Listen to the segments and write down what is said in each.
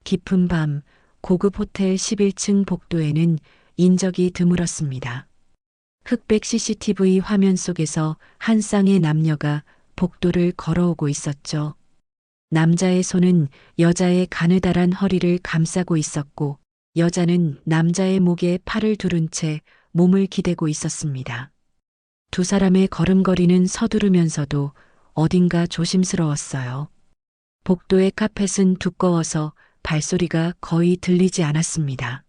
깊은 밤 고급 호텔 11층 복도에는 인적이 드물었습니다. 흑백 CCTV 화면 속에서 한 쌍의 남녀가 복도를 걸어오고 있었죠. 남자의 손은 여자의 가느다란 허리를 감싸고 있었고, 여자는 남자의 목에 팔을 두른 채 몸을 기대고 있었습니다. 두 사람의 걸음걸이는 서두르면서도 어딘가 조심스러웠어요. 복도의 카펫은 두꺼워서 발소리가 거의 들리지 않았습니다.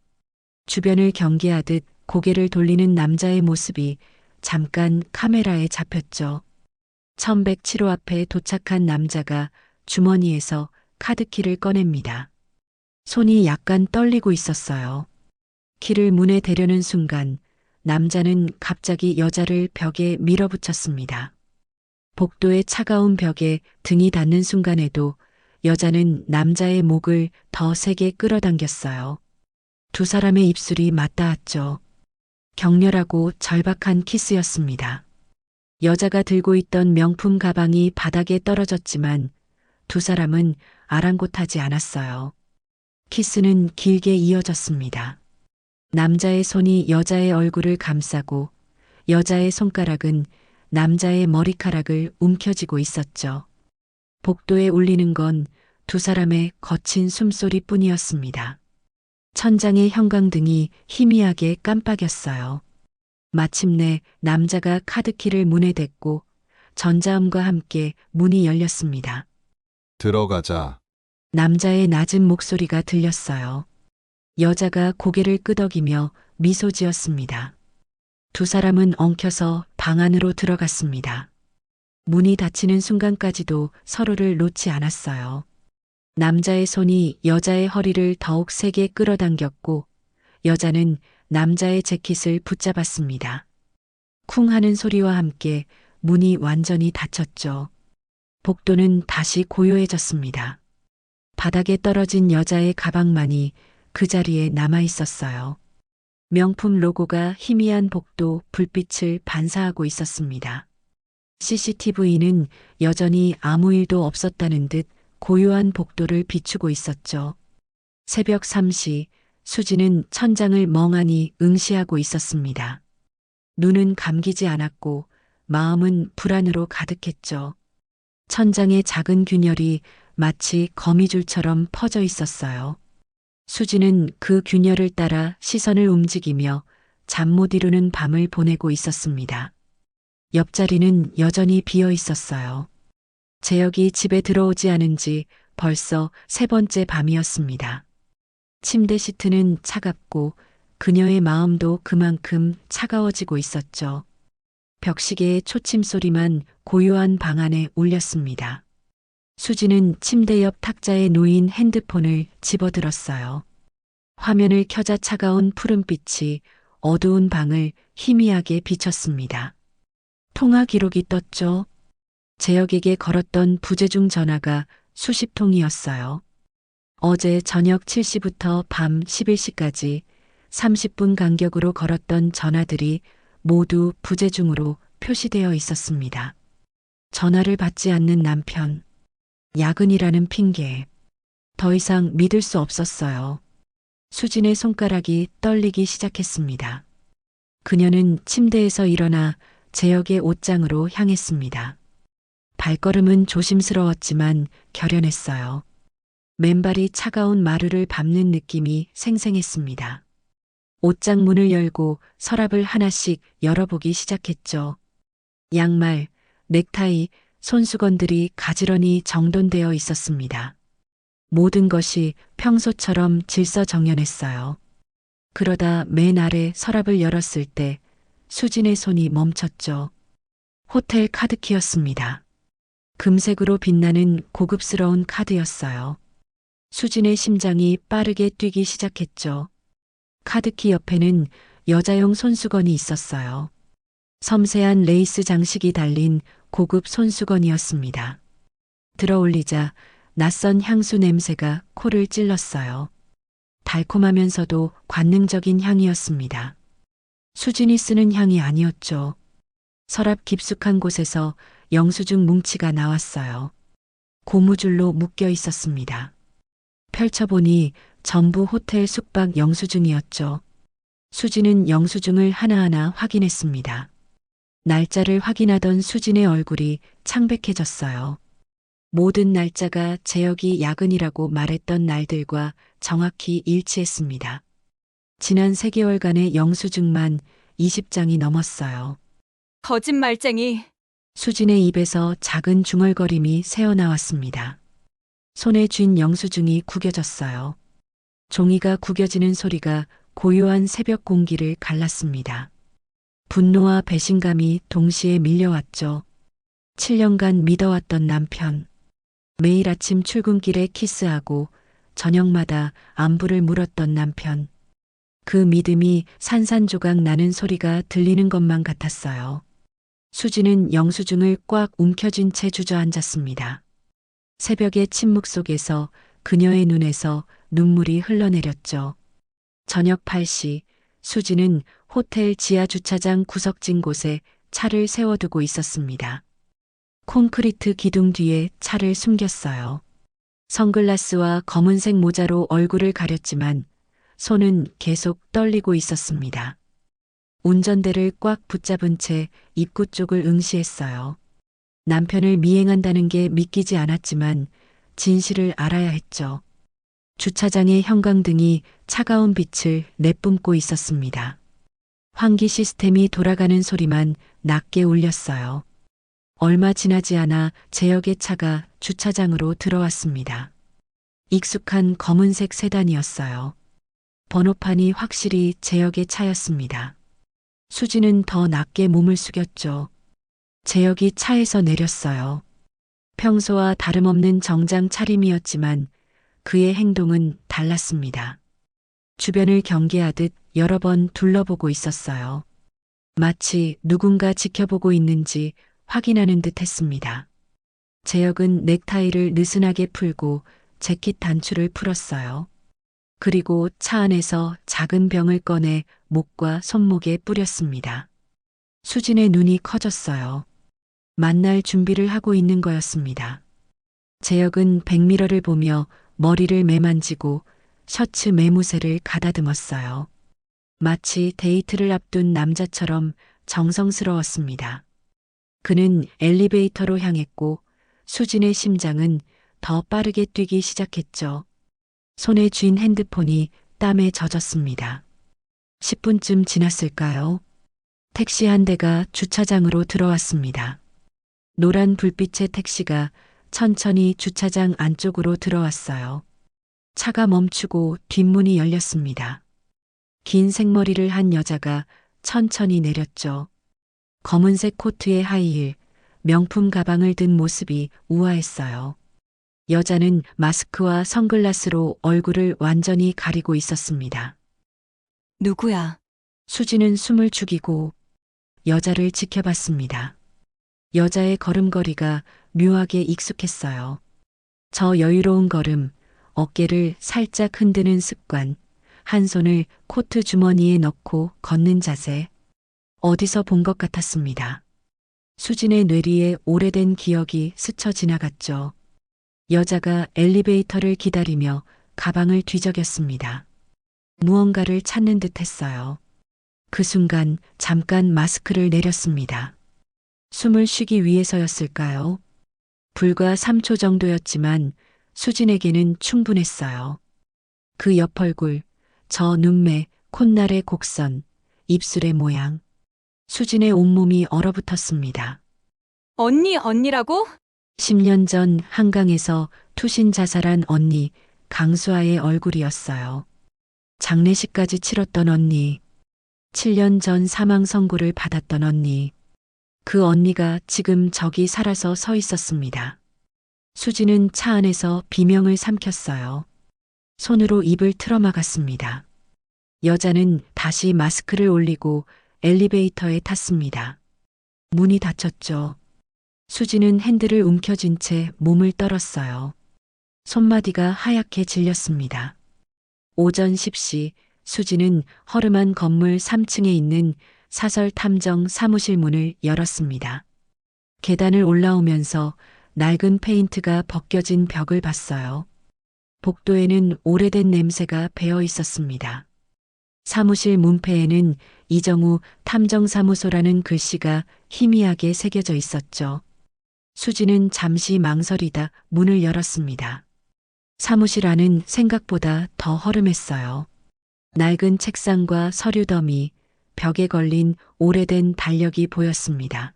주변을 경계하듯 고개를 돌리는 남자의 모습이 잠깐 카메라에 잡혔죠. 1107호 앞에 도착한 남자가 주머니에서 카드키를 꺼냅니다. 손이 약간 떨리고 있었어요. 키를 문에 대려는 순간 남자는 갑자기 여자를 벽에 밀어붙였습니다. 복도의 차가운 벽에 등이 닿는 순간에도 여자는 남자의 목을 더 세게 끌어당겼어요. 두 사람의 입술이 맞닿았죠. 격렬하고 절박한 키스였습니다. 여자가 들고 있던 명품 가방이 바닥에 떨어졌지만 두 사람은 아랑곳하지 않았어요. 키스는 길게 이어졌습니다. 남자의 손이 여자의 얼굴을 감싸고 여자의 손가락은 남자의 머리카락을 움켜쥐고 있었죠. 복도에 울리는 건 두 사람의 거친 숨소리뿐이었습니다. 천장의 형광등이 희미하게 깜빡였어요. 마침내 남자가 카드키를 문에 댔고 전자음과 함께 문이 열렸습니다. 들어가자. 남자의 낮은 목소리가 들렸어요. 여자가 고개를 끄덕이며 미소 지었습니다. 두 사람은 엉켜서 방 안으로 들어갔습니다. 문이 닫히는 순간까지도 서로를 놓지 않았어요. 남자의 손이 여자의 허리를 더욱 세게 끌어당겼고 여자는 남자의 재킷을 붙잡았습니다. 쿵 하는 소리와 함께 문이 완전히 닫혔죠. 복도는 다시 고요해졌습니다. 바닥에 떨어진 여자의 가방만이 그 자리에 남아 있었어요. 명품 로고가 희미한 복도 불빛을 반사하고 있었습니다. CCTV는 여전히 아무 일도 없었다는 듯 고요한 복도를 비추고 있었죠. 새벽 3시 수지는 천장을 멍하니 응시하고 있었습니다. 눈은 감기지 않았고 마음은 불안으로 가득했죠. 천장의 작은 균열이 마치 거미줄처럼 퍼져 있었어요. 수지는 그 균열을 따라 시선을 움직이며 잠 못 이루는 밤을 보내고 있었습니다. 옆자리는 여전히 비어 있었어요. 재혁이 집에 들어오지 않은 지 벌써 세 번째 밤이었습니다. 침대 시트는 차갑고 그녀의 마음도 그만큼 차가워지고 있었죠. 벽시계의 초침 소리만 고요한 방 안에 울렸습니다. 수지는 침대 옆 탁자에 놓인 핸드폰을 집어들었어요. 화면을 켜자 차가운 푸른빛이 어두운 방을 희미하게 비쳤습니다. 통화 기록이 떴죠. 재혁에게 걸었던 부재중 전화가 수십 통이었어요. 어제 저녁 7시부터 밤 11시까지 30분 간격으로 걸었던 전화들이 모두 부재중으로 표시되어 있었습니다. 전화를 받지 않는 남편, 야근이라는 핑계. 더 이상 믿을 수 없었어요. 수진의 손가락이 떨리기 시작했습니다. 그녀는 침대에서 일어나 재혁의 옷장으로 향했습니다. 발걸음은 조심스러웠지만 결연했어요. 맨발이 차가운 마루를 밟는 느낌이 생생했습니다. 옷장 문을 열고 서랍을 하나씩 열어보기 시작했죠. 양말, 넥타이, 손수건들이 가지런히 정돈되어 있었습니다. 모든 것이 평소처럼 질서정연했어요. 그러다 맨 아래 서랍을 열었을 때 수진의 손이 멈췄죠. 호텔 카드키였습니다. 금색으로 빛나는 고급스러운 카드였어요. 수진의 심장이 빠르게 뛰기 시작했죠. 카드키 옆에는 여자용 손수건이 있었어요. 섬세한 레이스 장식이 달린 고급 손수건이었습니다. 들어올리자 낯선 향수 냄새가 코를 찔렀어요. 달콤하면서도 관능적인 향이었습니다. 수진이 쓰는 향이 아니었죠. 서랍 깊숙한 곳에서 영수증 뭉치가 나왔어요. 고무줄로 묶여 있었습니다. 펼쳐보니 전부 호텔 숙박 영수증이었죠. 수진은 영수증을 하나하나 확인했습니다. 날짜를 확인하던 수진의 얼굴이 창백해졌어요. 모든 날짜가 재혁이 야근이라고 말했던 날들과 정확히 일치했습니다. 지난 3개월간의 영수증만 20장이 넘었어요. 거짓말쟁이. 수진의 입에서 작은 중얼거림이 새어나왔습니다. 손에 쥔 영수증이 구겨졌어요. 종이가 구겨지는 소리가 고요한 새벽 공기를 갈랐습니다. 분노와 배신감이 동시에 밀려왔죠. 7년간 믿어왔던 남편. 매일 아침 출근길에 키스하고 저녁마다 안부를 물었던 남편. 그 믿음이 산산조각 나는 소리가 들리는 것만 같았어요. 수지는 영수증을 꽉 움켜쥔 채 주저앉았습니다. 새벽의 침묵 속에서 그녀의 눈에서 눈물이 흘러내렸죠. 저녁 8시 수지는 호텔 지하 주차장 구석진 곳에 차를 세워두고 있었습니다. 콘크리트 기둥 뒤에 차를 숨겼어요. 선글라스와 검은색 모자로 얼굴을 가렸지만 손은 계속 떨리고 있었습니다. 운전대를 꽉 붙잡은 채 입구 쪽을 응시했어요. 남편을 미행한다는 게 믿기지 않았지만 진실을 알아야 했죠. 주차장의 형광등이 차가운 빛을 내뿜고 있었습니다. 환기 시스템이 돌아가는 소리만 낮게 울렸어요. 얼마 지나지 않아 재혁의 차가 주차장으로 들어왔습니다. 익숙한 검은색 세단이었어요. 번호판이 확실히 재혁의 차였습니다. 수지는 더 낮게 몸을 숙였죠. 재혁이 차에서 내렸어요. 평소와 다름없는 정장 차림이었지만 그의 행동은 달랐습니다. 주변을 경계하듯 여러 번 둘러보고 있었어요. 마치 누군가 지켜보고 있는지 확인하는 듯 했습니다. 재혁은 넥타이를 느슨하게 풀고 재킷 단추를 풀었어요. 그리고 차 안에서 작은 병을 꺼내 목과 손목에 뿌렸습니다. 수진의 눈이 커졌어요. 만날 준비를 하고 있는 거였습니다. 재혁은 백미러를 보며 머리를 매만지고 셔츠 매무새를 가다듬었어요. 마치 데이트를 앞둔 남자처럼 정성스러웠습니다. 그는 엘리베이터로 향했고 수진의 심장은 더 빠르게 뛰기 시작했죠. 손에 쥔 핸드폰이 땀에 젖었습니다. 10분쯤 지났을까요? 택시 한 대가 주차장으로 들어왔습니다. 노란 불빛의 택시가 천천히 주차장 안쪽으로 들어왔어요. 차가 멈추고 뒷문이 열렸습니다. 긴 생머리를 한 여자가 천천히 내렸죠. 검은색 코트에 하이힐, 명품 가방을 든 모습이 우아했어요. 여자는 마스크와 선글라스로 얼굴을 완전히 가리고 있었습니다. 누구야? 수지는 숨을 죽이고 여자를 지켜봤습니다. 여자의 걸음걸이가 묘하게 익숙했어요. 저 여유로운 걸음, 어깨를 살짝 흔드는 습관, 한 손을 코트 주머니에 넣고 걷는 자세. 어디서 본 것 같았습니다. 수진의 뇌리에 오래된 기억이 스쳐 지나갔죠. 여자가 엘리베이터를 기다리며 가방을 뒤적였습니다. 무언가를 찾는 듯 했어요. 그 순간 잠깐 마스크를 내렸습니다. 숨을 쉬기 위해서였을까요? 불과 3초 정도였지만 수진에게는 충분했어요. 그 옆 얼굴, 저 눈매, 콧날의 곡선, 입술의 모양. 수진의 온몸이 얼어붙었습니다. 언니라고? 10년 전 한강에서 투신 자살한 언니 강수아의 얼굴이었어요. 장례식까지 치렀던 언니, 7년 전 사망 선고를 받았던 언니. 그 언니가 지금 저기 살아서 서 있었습니다. 수지는 차 안에서 비명을 삼켰어요. 손으로 입을 틀어막았습니다. 여자는 다시 마스크를 올리고 엘리베이터에 탔습니다. 문이 닫혔죠. 수지는 핸들을 움켜쥔 채 몸을 떨었어요. 손마디가 하얗게 질렸습니다. 오전 10시 수지는 허름한 건물 3층에 있는 사설 탐정 사무실 문을 열었습니다. 계단을 올라오면서 낡은 페인트가 벗겨진 벽을 봤어요. 복도에는 오래된 냄새가 배어 있었습니다. 사무실 문패에는 이정우 탐정사무소라는 글씨가 희미하게 새겨져 있었죠. 수지는 잠시 망설이다 문을 열었습니다. 사무실 안은 생각보다 더 허름했어요. 낡은 책상과 서류 더미, 벽에 걸린 오래된 달력이 보였습니다.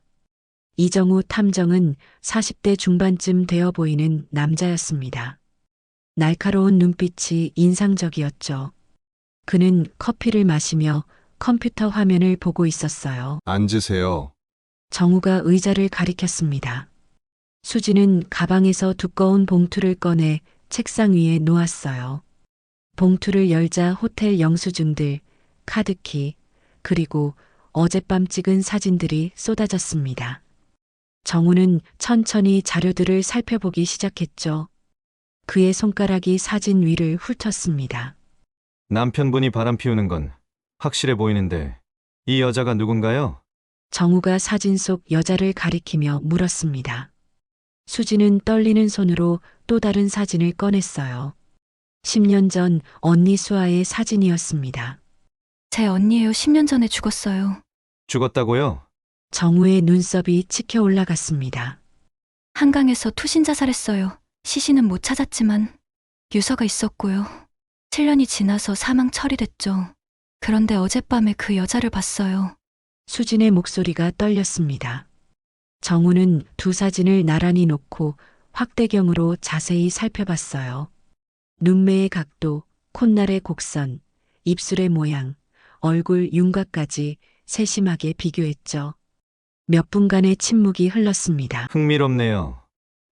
이정우 탐정은 40대 중반쯤 되어 보이는 남자였습니다. 날카로운 눈빛이 인상적이었죠. 그는 커피를 마시며 컴퓨터 화면을 보고 있었어요. 앉으세요. 정우가 의자를 가리켰습니다. 수지는 가방에서 두꺼운 봉투를 꺼내 책상 위에 놓았어요. 봉투를 열자 호텔 영수증들, 카드키, 그리고 어젯밤 찍은 사진들이 쏟아졌습니다. 정우는 천천히 자료들을 살펴보기 시작했죠. 그의 손가락이 사진 위를 훑었습니다. 남편분이 바람 피우는 건 확실해 보이는데 이 여자가 누군가요? 정우가 사진 속 여자를 가리키며 물었습니다. 수지는 떨리는 손으로 또 다른 사진을 꺼냈어요. 10년 전 언니 수아의 사진이었습니다. 제 언니예요. 10년 전에 죽었어요. 죽었다고요? 정우의 눈썹이 치켜 올라갔습니다. 한강에서 투신 자살했어요. 시신은 못 찾았지만 유서가 있었고요. 7년이 지나서 사망 처리됐죠. 그런데 어젯밤에 그 여자를 봤어요. 수진의 목소리가 떨렸습니다. 정우는 두 사진을 나란히 놓고 확대경으로 자세히 살펴봤어요. 눈매의 각도, 콧날의 곡선, 입술의 모양, 얼굴 윤곽까지 세심하게 비교했죠. 몇 분간의 침묵이 흘렀습니다. 흥미롭네요.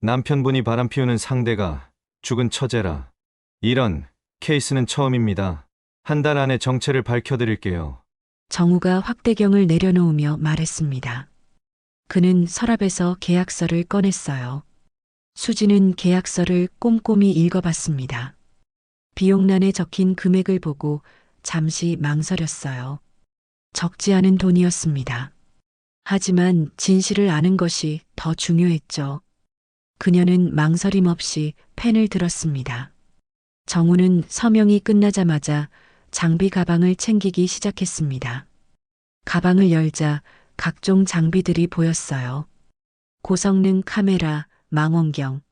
남편분이 바람 피우는 상대가 죽은 처제라. 이런 케이스는 처음입니다. 한 달 안에 정체를 밝혀드릴게요. 정우가 확대경을 내려놓으며 말했습니다. 그는 서랍에서 계약서를 꺼냈어요. 수지는 계약서를 꼼꼼히 읽어봤습니다. 비용란에 적힌 금액을 보고 잠시 망설였어요. 적지 않은 돈이었습니다. 하지만 진실을 아는 것이 더 중요했죠. 그녀는 망설임 없이 펜을 들었습니다. 정우는 서명이 끝나자마자 장비 가방을 챙기기 시작했습니다. 가방을 열자 각종 장비들이 보였어요. 고성능 카메라, 망원경,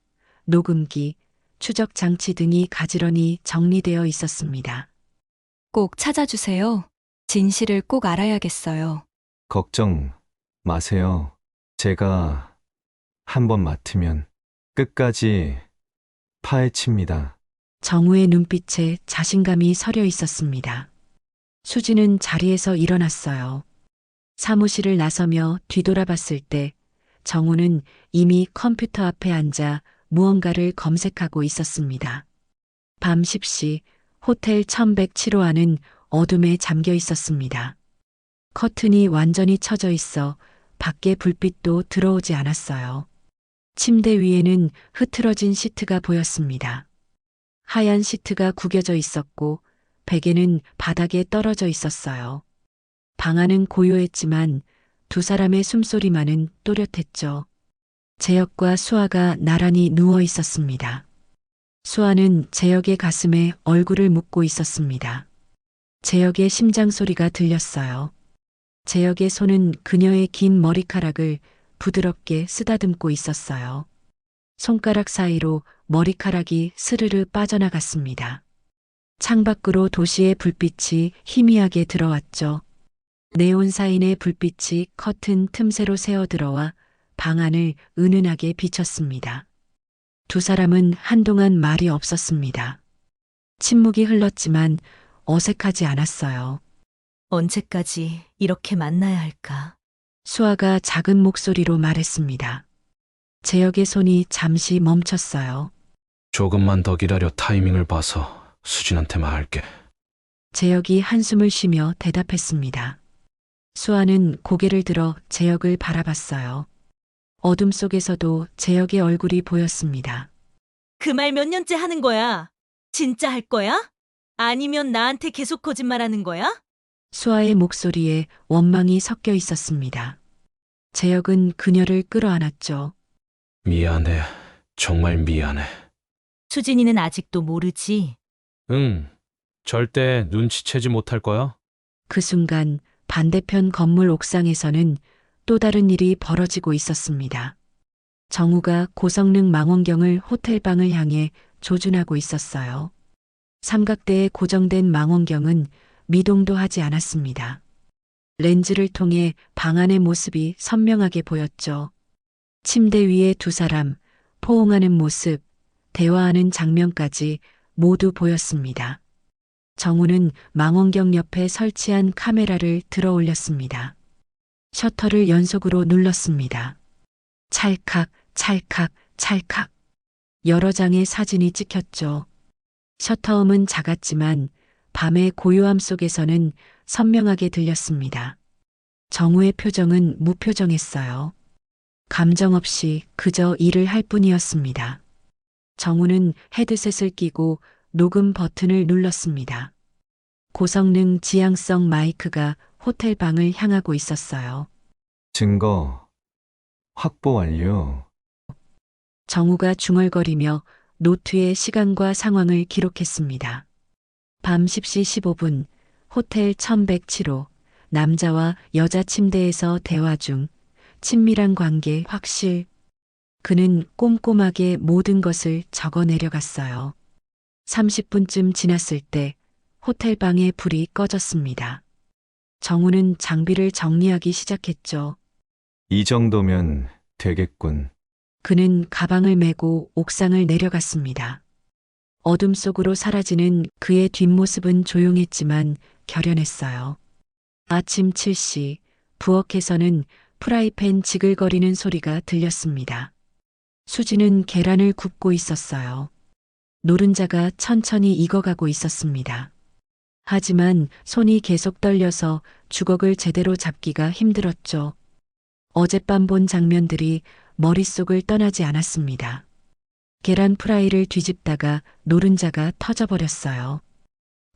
녹음기, 추적 장치 등이 가지런히 정리되어 있었습니다. 꼭 찾아주세요. 진실을 꼭 알아야겠어요. 걱정 마세요. 제가 한번 맡으면 끝까지 파헤칩니다. 정우의 눈빛에 자신감이 서려 있었습니다. 수지는 자리에서 일어났어요. 사무실을 나서며 뒤돌아봤을 때 정우는 이미 컴퓨터 앞에 앉아 무언가를 검색하고 있었습니다. 밤 10시 호텔 1107호 안은 어둠에 잠겨 있었습니다. 커튼이 완전히 쳐져 있어 밖에 불빛도 들어오지 않았어요. 침대 위에는 흐트러진 시트가 보였습니다. 하얀 시트가 구겨져 있었고 베개는 바닥에 떨어져 있었어요. 방 안은 고요했지만 두 사람의 숨소리만은 또렷했죠. 재혁과 수아가 나란히 누워 있었습니다. 수아는 재혁의 가슴에 얼굴을 묻고 있었습니다. 재혁의 심장 소리가 들렸어요. 재혁의 손은 그녀의 긴 머리카락을 부드럽게 쓰다듬고 있었어요. 손가락 사이로 머리카락이 스르르 빠져나갔습니다. 창밖으로 도시의 불빛이 희미하게 들어왔죠. 네온 사인의 불빛이 커튼 틈새로 새어들어와 방 안을 은은하게 비췄습니다. 두 사람은 한동안 말이 없었습니다. 침묵이 흘렀지만 어색하지 않았어요. 언제까지 이렇게 만나야 할까? 수아가 작은 목소리로 말했습니다. 재혁의 손이 잠시 멈췄어요. 조금만 더 기다려 타이밍을 봐서 수진한테 말할게. 재혁이 한숨을 쉬며 대답했습니다. 수아는 고개를 들어 재혁을 바라봤어요. 어둠 속에서도 재혁의 얼굴이 보였습니다. 그 말 몇 년째 하는 거야? 진짜 할 거야? 아니면 나한테 계속 거짓말하는 거야? 수아의 목소리에 원망이 섞여 있었습니다. 재혁은 그녀를 끌어안았죠. 미안해. 정말 미안해. 수진이는 아직도 모르지. 응. 절대 눈치채지 못할 거야. 그 순간 반대편 건물 옥상에서는 또 다른 일이 벌어지고 있었습니다. 정우가 고성능 망원경을 호텔방을 향해 조준하고 있었어요. 삼각대에 고정된 망원경은 미동도 하지 않았습니다. 렌즈를 통해 방 안의 모습이 선명하게 보였죠. 침대 위에 두 사람, 포옹하는 모습, 대화하는 장면까지 모두 보였습니다. 정우는 망원경 옆에 설치한 카메라를 들어 올렸습니다. 셔터를 연속으로 눌렀습니다. 찰칵, 찰칵, 찰칵. 여러 장의 사진이 찍혔죠. 셔터음은 작았지만 밤의 고요함 속에서는 선명하게 들렸습니다. 정우의 표정은 무표정했어요. 감정 없이 그저 일을 할 뿐이었습니다. 정우는 헤드셋을 끼고 녹음 버튼을 눌렀습니다. 고성능 지향성 마이크가 호텔 방을 향하고 있었어요. 증거 확보 완료. 정우가 중얼거리며 노트에 시간과 상황을 기록했습니다. 밤 10시 15분, 호텔 1107호, 남자와 여자 침대에서 대화 중, 친밀한 관계 확실. 그는 꼼꼼하게 모든 것을 적어 내려갔어요. 30분쯤 지났을 때 호텔 방에 불이 꺼졌습니다. 정우는 장비를 정리하기 시작했죠. 이 정도면 되겠군. 그는 가방을 메고 옥상을 내려갔습니다. 어둠 속으로 사라지는 그의 뒷모습은 조용했지만 결연했어요. 아침 7시 부엌에서는 프라이팬 지글거리는 소리가 들렸습니다. 수지는 계란을 굽고 있었어요. 노른자가 천천히 익어가고 있었습니다. 하지만 손이 계속 떨려서 주걱을 제대로 잡기가 힘들었죠. 어젯밤 본 장면들이 머릿속을 떠나지 않았습니다. 계란 프라이를 뒤집다가 노른자가 터져버렸어요.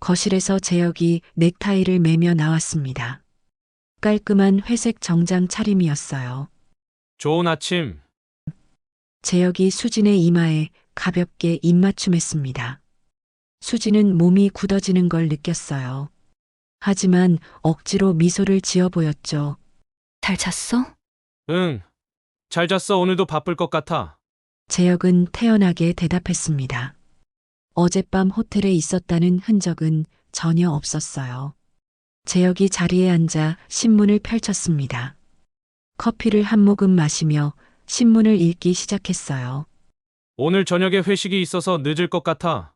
거실에서 재혁이 넥타이를 매며 나왔습니다. 깔끔한 회색 정장 차림이었어요. 좋은 아침. 재혁이 수진의 이마에 가볍게 입맞춤했습니다. 수진은 몸이 굳어지는 걸 느꼈어요. 하지만 억지로 미소를 지어 보였죠. 잘 잤어? 응. 잘 잤어. 오늘도 바쁠 것 같아. 재혁은 태연하게 대답했습니다. 어젯밤 호텔에 있었다는 흔적은 전혀 없었어요. 재혁이 자리에 앉아 신문을 펼쳤습니다. 커피를 한 모금 마시며 신문을 읽기 시작했어요. 오늘 저녁에 회식이 있어서 늦을 것 같아.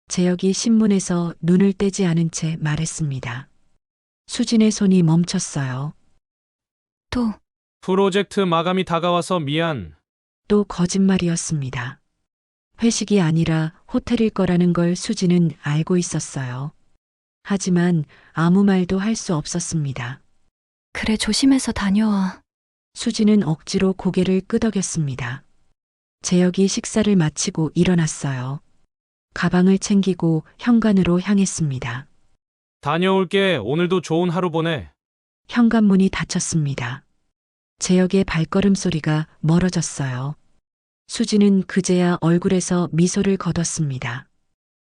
재혁이 신문에서 눈을 떼지 않은 채 말했습니다. 수진의 손이 멈췄어요. 또 프로젝트 마감이 다가와서 미안. 또 거짓말이었습니다. 회식이 아니라 호텔일 거라는 걸 수진은 알고 있었어요. 하지만 아무 말도 할 수 없었습니다. 그래 조심해서 다녀와. 수진은 억지로 고개를 끄덕였습니다. 재혁이 식사를 마치고 일어났어요. 가방을 챙기고 현관으로 향했습니다. 다녀올게. 오늘도 좋은 하루 보내. 현관문이 닫혔습니다. 재혁의 발걸음 소리가 멀어졌어요. 수진은 그제야 얼굴에서 미소를 거뒀습니다.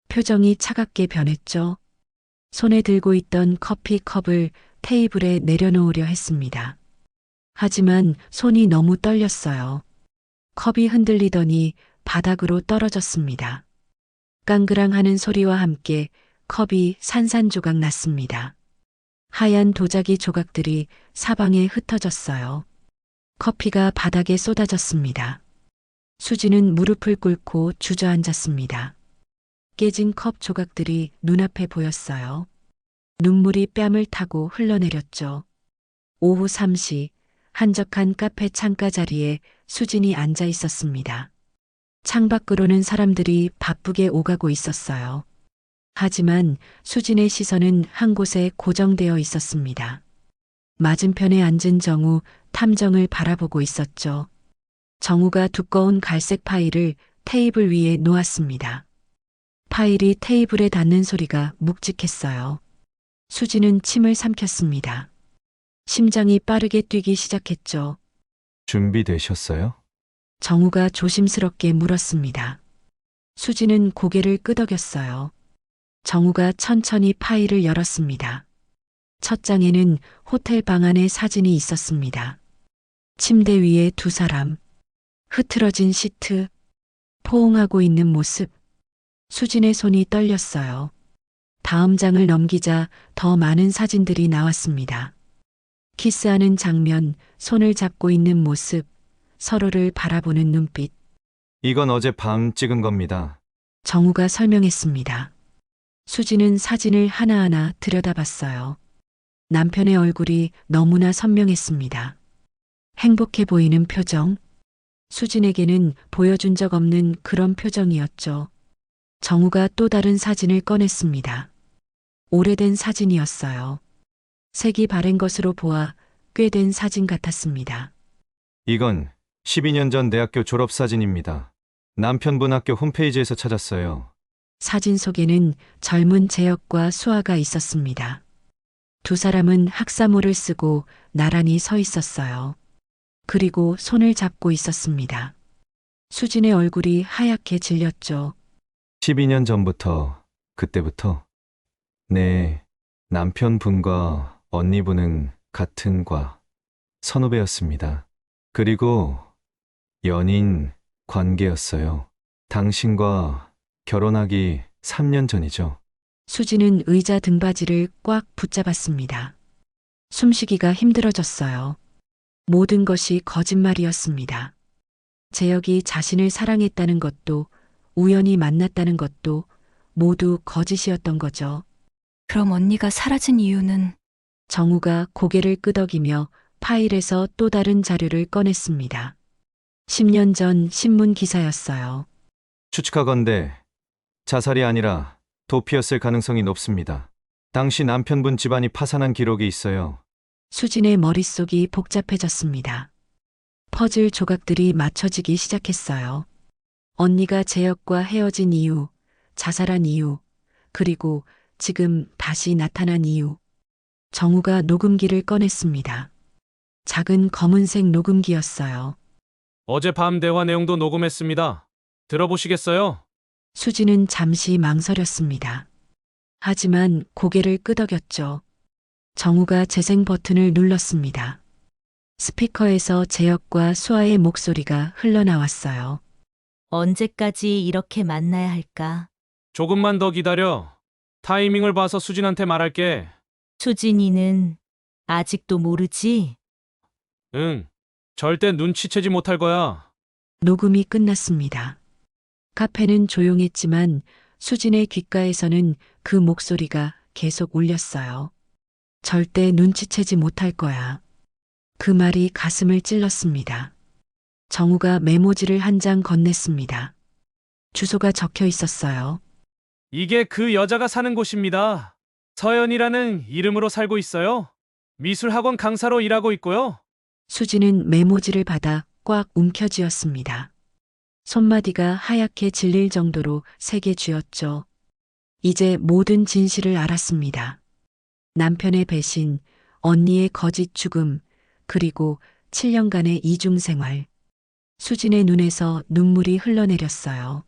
표정이 차갑게 변했죠. 손에 들고 있던 커피컵을 테이블에 내려놓으려 했습니다. 하지만 손이 너무 떨렸어요. 컵이 흔들리더니 바닥으로 떨어졌습니다. 깡그랑 하는 소리와 함께 컵이 산산조각 났습니다. 하얀 도자기 조각들이 사방에 흩어졌어요. 커피가 바닥에 쏟아졌습니다. 수지는 무릎을 꿇고 주저앉았습니다. 깨진 컵 조각들이 눈앞에 보였어요. 눈물이 뺨을 타고 흘러내렸죠. 오후 3시 한적한 카페 창가 자리에 수진이 앉아 있었습니다. 창밖으로는 사람들이 바쁘게 오가고 있었어요. 하지만 수진의 시선은 한 곳에 고정되어 있었습니다. 맞은편에 앉은 정우 탐정을 바라보고 있었죠. 정우가 두꺼운 갈색 파일을 테이블 위에 놓았습니다. 파일이 테이블에 닿는 소리가 묵직했어요. 수진은 침을 삼켰습니다. 심장이 빠르게 뛰기 시작했죠. 준비되셨어요? 정우가 조심스럽게 물었습니다. 수지는 고개를 끄덕였어요. 정우가 천천히 파일을 열었습니다. 첫 장에는 호텔 방 안에 사진이 있었습니다. 침대 위에 두 사람, 흐트러진 시트, 포옹하고 있는 모습. 수진의 손이 떨렸어요. 다음 장을 넘기자 더 많은 사진들이 나왔습니다. 키스하는 장면, 손을 잡고 있는 모습, 서로를 바라보는 눈빛. 이건 어제 밤 찍은 겁니다. 정우가 설명했습니다. 수지는 사진을 하나하나 들여다봤어요. 남편의 얼굴이 너무나 선명했습니다. 행복해 보이는 표정. 수진에게는 보여준 적 없는 그런 표정이었죠. 정우가 또 다른 사진을 꺼냈습니다. 오래된 사진이었어요. 색이 바랜 것으로 보아 꽤 된 사진 같았습니다. 이건 12년 전 대학교 졸업사진입니다. 남편분 학교 홈페이지에서 찾았어요. 사진 속에는 젊은 재혁과 수아가 있었습니다. 두 사람은 학사모를 쓰고 나란히 서 있었어요. 그리고 손을 잡고 있었습니다. 수진의 얼굴이 하얗게 질렸죠. 12년 전부터, 그때부터. 네, 남편분과 언니분은 같은 과 선후배였습니다. 그리고 연인 관계였어요. 당신과 결혼하기 3년 전이죠. 수지는 의자 등받이를 꽉 붙잡았습니다. 숨쉬기가 힘들어졌어요. 모든 것이 거짓말이었습니다. 재혁이 자신을 사랑했다는 것도 우연히 만났다는 것도 모두 거짓이었던 거죠. 그럼 언니가 사라진 이유는 정우가 고개를 끄덕이며 파일에서 또 다른 자료를 꺼냈습니다. 10년 전 신문 기사였어요. 추측하건대 자살이 아니라 도피였을 가능성이 높습니다. 당시 남편분 집안이 파산한 기록이 있어요. 수진의 머릿속이 복잡해졌습니다. 퍼즐 조각들이 맞춰지기 시작했어요. 언니가 재혁과 헤어진 이유, 자살한 이유, 그리고 지금 다시 나타난 이유. 정우가 녹음기를 꺼냈습니다. 작은 검은색 녹음기였어요. 어젯밤 대화 내용도 녹음했습니다. 들어보시겠어요? 수지는 잠시 망설였습니다. 하지만 고개를 끄덕였죠. 정우가 재생 버튼을 눌렀습니다. 스피커에서 재혁과 수아의 목소리가 흘러나왔어요. 언제까지 이렇게 만나야 할까? 조금만 더 기다려. 타이밍을 봐서 수진한테 말할게. 수진이는 아직도 모르지? 응. 절대 눈치채지 못할 거야. 녹음이 끝났습니다. 카페는 조용했지만 수진의 귓가에서는 그 목소리가 계속 울렸어요. 절대 눈치채지 못할 거야. 그 말이 가슴을 찔렀습니다. 정우가 메모지를 한 장 건넸습니다. 주소가 적혀 있었어요. 이게 그 여자가 사는 곳입니다. 서연이라는 이름으로 살고 있어요. 미술학원 강사로 일하고 있고요. 수지는 메모지를 받아 꽉 움켜쥐었습니다. 손마디가 하얗게 질릴 정도로 세게 쥐었죠. 이제 모든 진실을 알았습니다. 남편의 배신, 언니의 거짓 죽음, 그리고 7년간의 이중생활. 수진의 눈에서 눈물이 흘러내렸어요.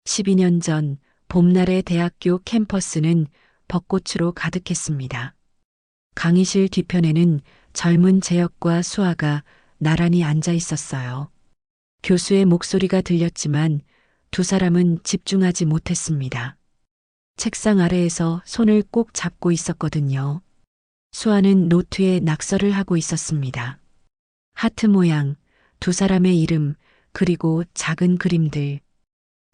12년 전 봄날의 대학교 캠퍼스는 벚꽃으로 가득했습니다. 강의실 뒤편에는 젊은 재혁과 수아가 나란히 앉아 있었어요. 교수의 목소리가 들렸지만 두 사람은 집중하지 못했습니다. 책상 아래에서 손을 꼭 잡고 있었거든요. 수아는 노트에 낙서를 하고 있었습니다. 하트 모양, 두 사람의 이름, 그리고 작은 그림들.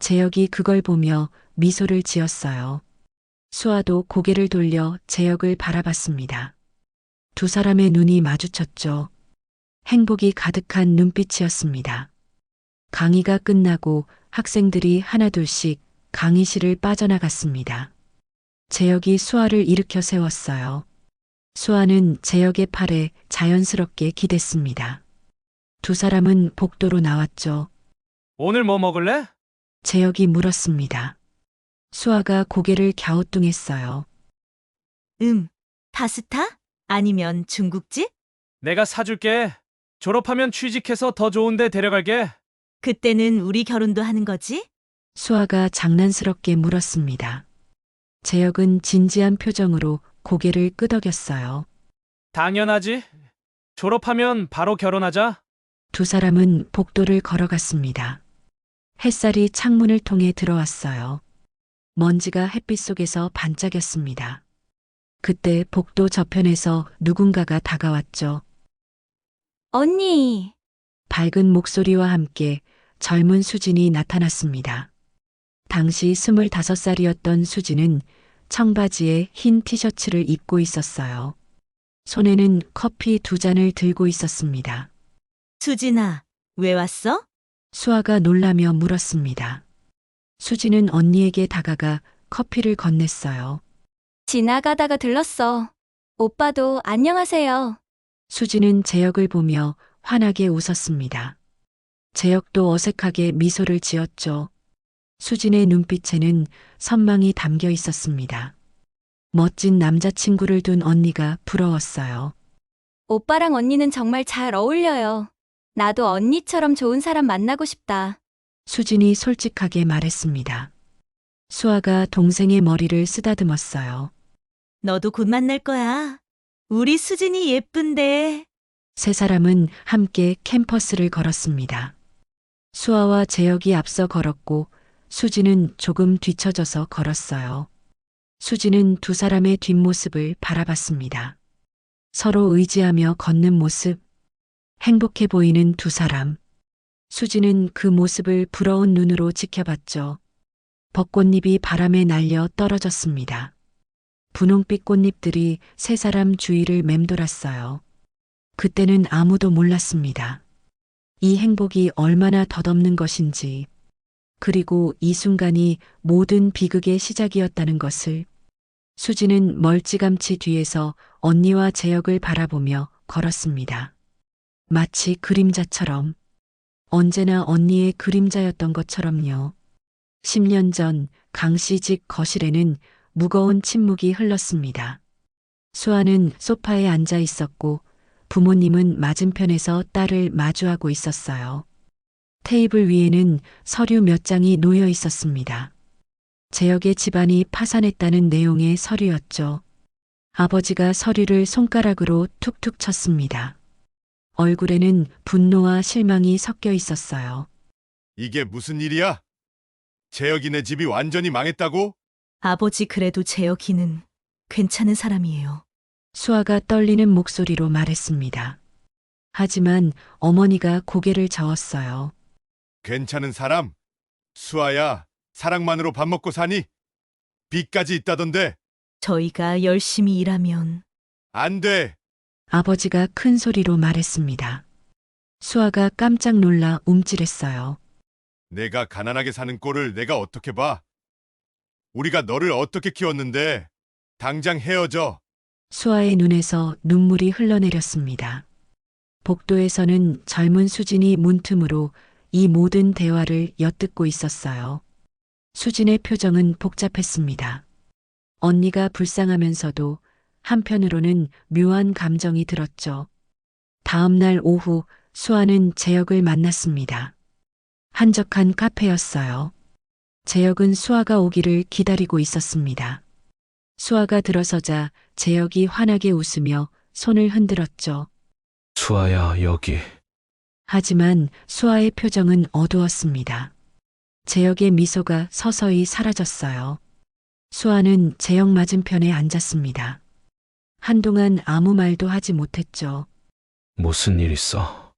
재혁이 그걸 보며 미소를 지었어요. 수아도 고개를 돌려 재혁을 바라봤습니다. 두 사람의 눈이 마주쳤죠. 행복이 가득한 눈빛이었습니다. 강의가 끝나고 학생들이 하나둘씩 강의실을 빠져나갔습니다. 재혁이 수아를 일으켜 세웠어요. 수아는 재혁의 팔에 자연스럽게 기댔습니다. 두 사람은 복도로 나왔죠. 오늘 뭐 먹을래? 재혁이 물었습니다. 수아가 고개를 갸우뚱했어요. 파스타? 아니면 중국집? 내가 사줄게. 졸업하면 취직해서 더 좋은 데 데려갈게. 그때는 우리 결혼도 하는 거지? 수아가 장난스럽게 물었습니다. 재혁은 진지한 표정으로 고개를 끄덕였어요. 당연하지. 졸업하면 바로 결혼하자. 두 사람은 복도를 걸어갔습니다. 햇살이 창문을 통해 들어왔어요. 먼지가 햇빛 속에서 반짝였습니다. 그때 복도 저편에서 누군가가 다가왔죠. 언니, 밝은 목소리와 함께 젊은 수진이 나타났습니다. 당시 25살이었던 수진은 청바지에 흰 티셔츠를 입고 있었어요. 손에는 커피 2잔을 들고 있었습니다. 수진아, 왜 왔어? 수아가 놀라며 물었습니다. 수진은 언니에게 다가가 커피를 건넸어요. 지나가다가 들렀어. 오빠도 안녕하세요. 수진은 재혁을 보며 환하게 웃었습니다. 재혁도 어색하게 미소를 지었죠. 수진의 눈빛에는 선망이 담겨 있었습니다. 멋진 남자친구를 둔 언니가 부러웠어요. 오빠랑 언니는 정말 잘 어울려요. 나도 언니처럼 좋은 사람 만나고 싶다. 수진이 솔직하게 말했습니다. 수아가 동생의 머리를 쓰다듬었어요. 너도 곧 만날 거야. 우리 수진이 예쁜데. 세 사람은 함께 캠퍼스를 걸었습니다. 수아와 재혁이 앞서 걸었고 수진은 조금 뒤처져서 걸었어요. 수진은 두 사람의 뒷모습을 바라봤습니다. 서로 의지하며 걷는 모습, 행복해 보이는 두 사람. 수진은 그 모습을 부러운 눈으로 지켜봤죠. 벚꽃잎이 바람에 날려 떨어졌습니다. 분홍빛 꽃잎들이 세 사람 주위를 맴돌았어요. 그때는 아무도 몰랐습니다. 이 행복이 얼마나 덧없는 것인지, 그리고 이 순간이 모든 비극의 시작이었다는 것을. 수진은 멀찌감치 뒤에서 언니와 재혁을 바라보며 걸었습니다. 마치 그림자처럼, 언제나 언니의 그림자였던 것처럼요. 10년 전 강씨 집 거실에는 무거운 침묵이 흘렀습니다. 수아는 소파에 앉아 있었고 부모님은 맞은편에서 딸을 마주하고 있었어요. 테이블 위에는 서류 몇 장이 놓여 있었습니다. 재혁의 집안이 파산했다는 내용의 서류였죠. 아버지가 서류를 손가락으로 툭툭 쳤습니다. 얼굴에는 분노와 실망이 섞여 있었어요. 이게 무슨 일이야? 재혁이네 집이 완전히 망했다고? 아버지 그래도 재혁이는 괜찮은 사람이에요. 수아가 떨리는 목소리로 말했습니다. 하지만 어머니가 고개를 저었어요. 괜찮은 사람? 수아야, 사랑만으로 밥 먹고 사니? 빚까지 있다던데? 저희가 열심히 일하면 안 돼! 아버지가 큰 소리로 말했습니다. 수아가 깜짝 놀라 움찔했어요. 내가 가난하게 사는 꼴을 내가 어떻게 봐? 우리가 너를 어떻게 키웠는데? 당장 헤어져! 수아의 눈에서 눈물이 흘러내렸습니다. 복도에서는 젊은 수진이 문틈으로 이 모든 대화를 엿듣고 있었어요. 수진의 표정은 복잡했습니다. 언니가 불쌍하면서도 한편으로는 묘한 감정이 들었죠. 다음 날 오후 수아는 재혁을 만났습니다. 한적한 카페였어요. 재혁은 수아가 오기를 기다리고 있었습니다. 수아가 들어서자 재혁이 환하게 웃으며 손을 흔들었죠. 수아야, 여기. 하지만 수아의 표정은 어두웠습니다. 재혁의 미소가 서서히 사라졌어요. 수아는 재혁 맞은편에 앉았습니다. 한동안 아무 말도 하지 못했죠. 무슨 일 있어?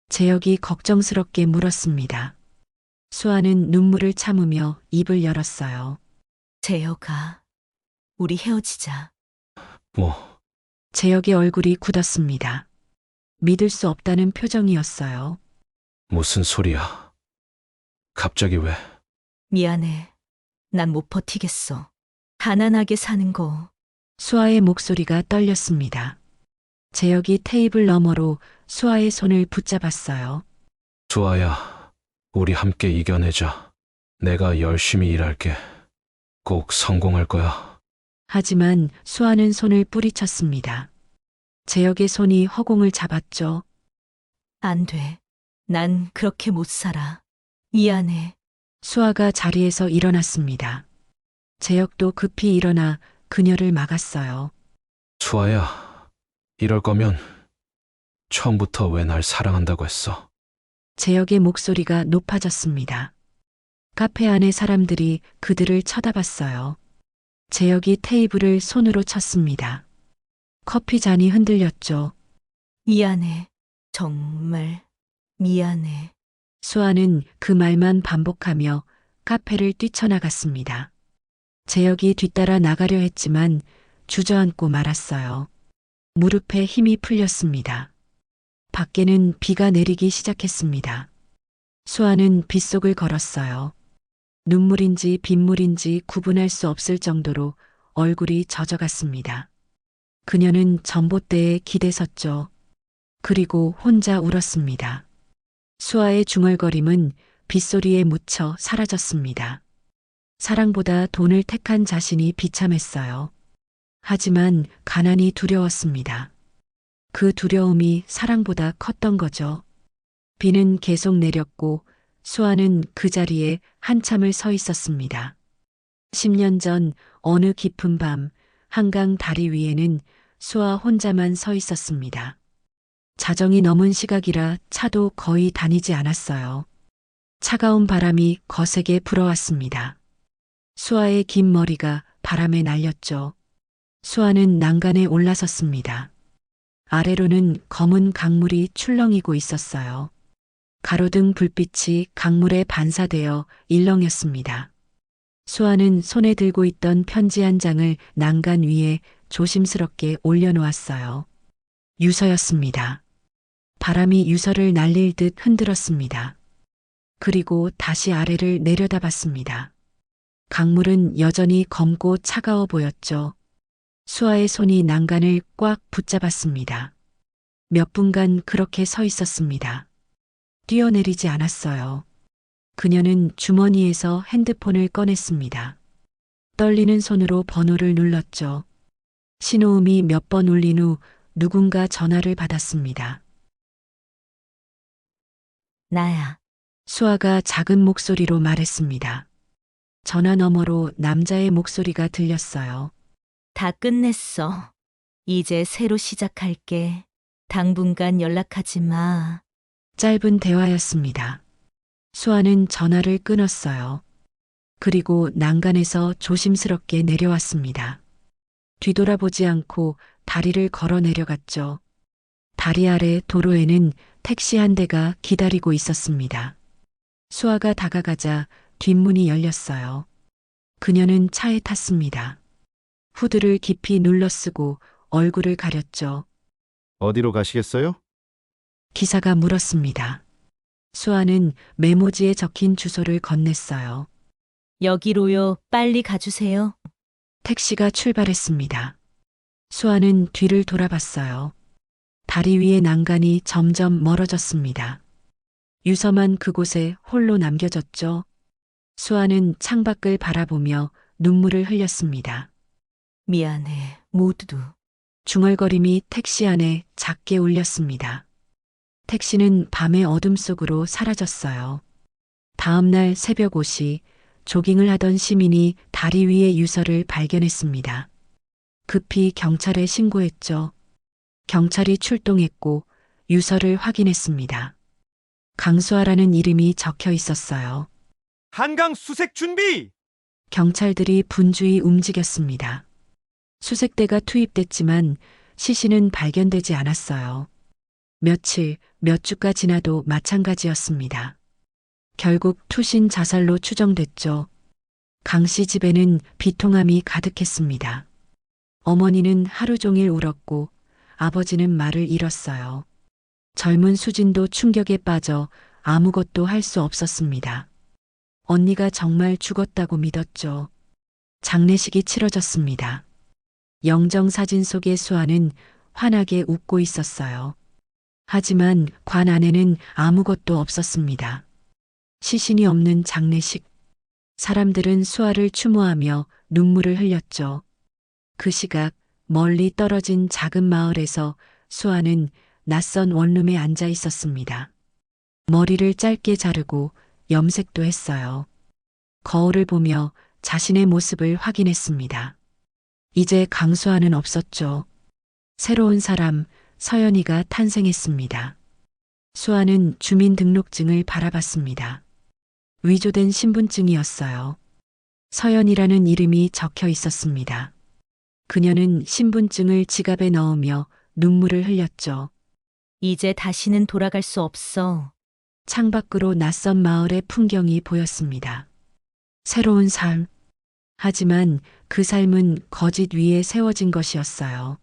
재혁이 걱정스럽게 물었습니다. 수아는 눈물을 참으며 입을 열었어요. 재혁아, 우리 헤어지자. 뭐, 재혁의 얼굴이 굳었습니다. 믿을 수 없다는 표정이었어요. 무슨 소리야? 갑자기 왜? 미안해. 난 못 버티겠어. 가난하게 사는 거. 수아의 목소리가 떨렸습니다. 재혁이 테이블 너머로 수아의 손을 붙잡았어요. 수아야, 우리 함께 이겨내자. 내가 열심히 일할게. 꼭 성공할 거야. 하지만 수아는 손을 뿌리쳤습니다. 재혁의 손이 허공을 잡았죠. 안 돼. 난 그렇게 못 살아. 미안해. 수아가 자리에서 일어났습니다. 재혁도 급히 일어나 그녀를 막았어요. 수아야, 이럴 거면 처음부터 왜 날 사랑한다고 했어? 재혁의 목소리가 높아졌습니다. 카페 안의 사람들이 그들을 쳐다봤어요. 재혁이 테이블을 손으로 쳤습니다. 커피 잔이 흔들렸죠. 미안해. 정말 미안해. 수아는 그 말만 반복하며 카페를 뛰쳐나갔습니다. 재혁이 뒤따라 나가려 했지만 주저앉고 말았어요. 무릎에 힘이 풀렸습니다. 밖에는 비가 내리기 시작했습니다. 수아는 빗속을 걸었어요. 눈물인지 빗물인지 구분할 수 없을 정도로 얼굴이 젖어갔습니다. 그녀는 전봇대에 기대섰죠. 그리고 혼자 울었습니다. 수아의 중얼거림은 빗소리에 묻혀 사라졌습니다. 사랑보다 돈을 택한 자신이 비참했어요. 하지만 가난이 두려웠습니다. 그 두려움이 사랑보다 컸던 거죠. 비는 계속 내렸고 수아는 그 자리에 한참을 서 있었습니다. 10년 전 어느 깊은 밤 한강 다리 위에는 수아 혼자만 서 있었습니다. 자정이 넘은 시각이라 차도 거의 다니지 않았어요. 차가운 바람이 거세게 불어왔습니다. 수아의 긴 머리가 바람에 날렸죠. 수아는 난간에 올라섰습니다. 아래로는 검은 강물이 출렁이고 있었어요. 가로등 불빛이 강물에 반사되어 일렁였습니다. 수아는 손에 들고 있던 편지 한 장을 난간 위에 조심스럽게 올려놓았어요. 유서였습니다. 바람이 유서를 날릴 듯 흔들었습니다. 그리고 다시 아래를 내려다봤습니다. 강물은 여전히 검고 차가워 보였죠. 수아의 손이 난간을 꽉 붙잡았습니다. 몇 분간 그렇게 서 있었습니다. 뛰어내리지 않았어요. 그녀는 주머니에서 핸드폰을 꺼냈습니다. 떨리는 손으로 번호를 눌렀죠. 신호음이 몇 번 울린 후 누군가 전화를 받았습니다. 나야. 수아가 작은 목소리로 말했습니다. 전화 너머로 남자의 목소리가 들렸어요. 다 끝냈어. 이제 새로 시작할게. 당분간 연락하지 마. 짧은 대화였습니다. 수아는 전화를 끊었어요. 그리고 난간에서 조심스럽게 내려왔습니다. 뒤돌아보지 않고 다리를 걸어 내려갔죠. 다리 아래 도로에는 택시 한 대가 기다리고 있었습니다. 수아가 다가가자 뒷문이 열렸어요. 그녀는 차에 탔습니다. 후드를 깊이 눌러쓰고 얼굴을 가렸죠. 어디로 가시겠어요? 기사가 물었습니다. 수아는 메모지에 적힌 주소를 건넸어요. 여기로요. 빨리 가주세요. 택시가 출발했습니다. 수아는 뒤를 돌아봤어요. 다리 위의 난간이 점점 멀어졌습니다. 유서만 그곳에 홀로 남겨졌죠. 수아는 창밖을 바라보며 눈물을 흘렸습니다. 미안해. 모두. 중얼거림이 택시 안에 작게 울렸습니다. 택시는 밤의 어둠 속으로 사라졌어요. 다음 날 새벽 5시 조깅을 하던 시민이 다리 위의 유서를 발견했습니다. 급히 경찰에 신고했죠. 경찰이 출동했고 유서를 확인했습니다. 강수아라는 이름이 적혀 있었어요. 한강 수색 준비! 경찰들이 분주히 움직였습니다. 수색대가 투입됐지만 시신은 발견되지 않았어요. 며칠, 몇 주가 지나도 마찬가지였습니다. 결국 투신 자살로 추정됐죠. 강 씨 집에는 비통함이 가득했습니다. 어머니는 하루 종일 울었고 아버지는 말을 잃었어요. 젊은 수진도 충격에 빠져 아무것도 할 수 없었습니다. 언니가 정말 죽었다고 믿었죠. 장례식이 치러졌습니다. 영정사진 속의 수아는 환하게 웃고 있었어요. 하지만 관 안에는 아무것도 없었습니다. 시신이 없는 장례식. 사람들은 수아를 추모하며 눈물을 흘렸죠. 그 시각 멀리 떨어진 작은 마을에서 수아는 낯선 원룸에 앉아 있었습니다. 머리를 짧게 자르고 염색도 했어요. 거울을 보며 자신의 모습을 확인했습니다. 이제 강수아는 없었죠. 새로운 사람, 서연이가 탄생했습니다. 수아는 주민등록증을 바라봤습니다. 위조된 신분증이었어요. 서연이라는 이름이 적혀 있었습니다. 그녀는 신분증을 지갑에 넣으며 눈물을 흘렸죠. 이제 다시는 돌아갈 수 없어. 창밖으로 낯선 마을의 풍경이 보였습니다. 새로운 삶. 하지만 그 삶은 거짓 위에 세워진 것이었어요.